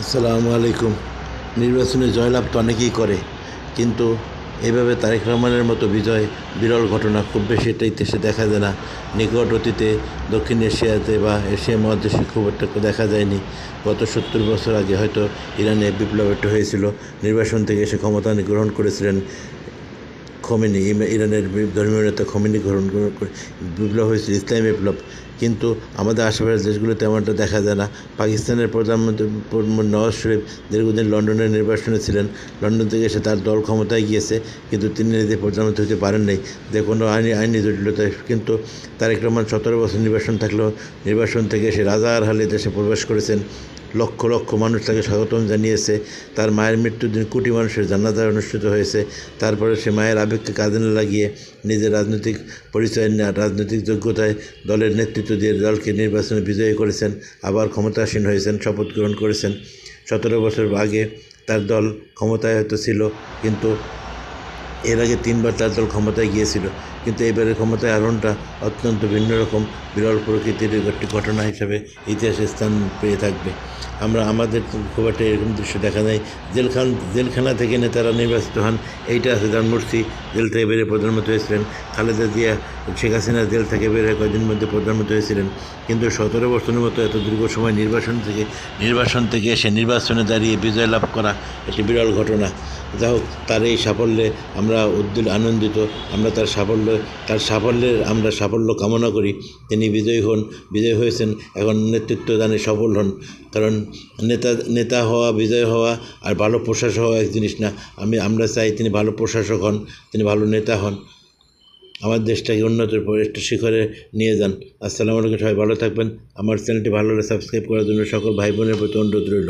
আসসালামু আলাইকুম। নির্বাচনে জয়লাভ তো অনেকেই করে, কিন্তু এভাবে তারেক রহমানের মতো বিজয় বিরল ঘটনা, খুব বেশি এটা ইতিহাসে দেখা যায় না। নিকট অতীতে দক্ষিণ এশিয়াতে বা এশিয়া মহাদেশে খুব একটা দেখা যায়নি। গত 70 বছর আগে হয়তো ইরানে বিপ্লব একটা হয়েছিল, নির্বাসন থেকে এসে ক্ষমতা গ্রহণ করেছিলেন খোমেনি, ইরানের ধর্মীয় নেতা খোমেনি গ্রহণ করে বিপ্লব হয়েছিল, ইসলামী বিপ্লব। কিন্তু আমাদের আশেপাশের দেশগুলোতে তেমনটা দেখা যায় না। পাকিস্তানের প্রধানমন্ত্রী নওয়াজ শরীফ দীর্ঘদিন লন্ডনের নির্বাসনে ছিলেন। লন্ডন থেকে এসে তার দল ক্ষমতায় গিয়েছে, কিন্তু তিনি নিজে প্রধানমন্ত্রী হতে পারেন নাই, যে কোনো আইনি জটিলতায়। কিন্তু তারেক রহমান 17 বছর নির্বাসন থাকলেও নির্বাসন থেকে এসে রাজার হালে দেশে প্রবেশ করেছেন। লক্ষ লক্ষ মানুষ তাকে স্বাগতম জানিয়েছে। তার মায়ের মৃত্যুর দিন কোটি মানুষের জানাজা অনুষ্ঠিত হয়েছে। তারপরে সে মায়ের আবেগকে কাজে না লাগিয়ে নিজের রাজনৈতিক পরিচয়, রাজনৈতিক যোগ্যতায় দলের নেতৃত্ব দিয়ে দলকে নির্বাচনে বিজয়ী করেছেন, আবার ক্ষমতাসীন হয়েছেন, শপথ গ্রহণ করেছেন। 17 বছর আগে তার দল ক্ষমতায় হয়তো ছিল, কিন্তু এর আগে 3বার তার দল ক্ষমতায় গিয়েছিল। কিন্তু এবারের ক্ষমতায় আরোহণটা অত্যন্ত ভিন্ন রকম, বিরল প্রকৃতির একটি ঘটনা হিসাবে ইতিহাসে স্থান পেয়ে থাকবে। আমাদের খুব একটা এরকম দৃশ্য দেখা যায়। জেলখানা থেকে নেতারা নির্বাচিত হন, এইটা আছে। জন মুরসি জেল থেকে বেরিয়ে প্রধানমন্ত্রী হয়েছিলেন। খালেদা জিয়া, শেখ হাসিনা জেল থেকে বেরিয়ে কয়েকদিন মধ্যে প্রধানমন্ত্রী হয়েছিলেন। কিন্তু 17 বছরের মতো এত দীর্ঘ সময় নির্বাসন থেকে এসে নির্বাচনে দাঁড়িয়ে বিজয় লাভ করা একটি বিরল ঘটনা। যাই হোক, তার এই সাফল্যে আমরা আনন্দিত। আমরা তার সাফল্যের আমরা সাফল্য কামনা করি। তিনি বিজয়ী হয়েছেন, এখন নেতৃত্ব দানে সফল হন। কারণ নেতা হওয়া, বিজয় হওয়া আর ভালো প্রশাসক হওয়া এক জিনিস না। আমরা চাই তিনি ভালো প্রশাসক হন, তিনি ভালো নেতা হন, আমার দেশটাকে উন্নতির পর একটা শিখরে নিয়ে যান। আসসালামু আলাইকুম, সবাই ভালো থাকবেন। আমার চ্যানেলটি ভালো হলে সাবস্ক্রাইব করার জন্য সকল ভাই বোনের প্রতি অনুরোধ রইল।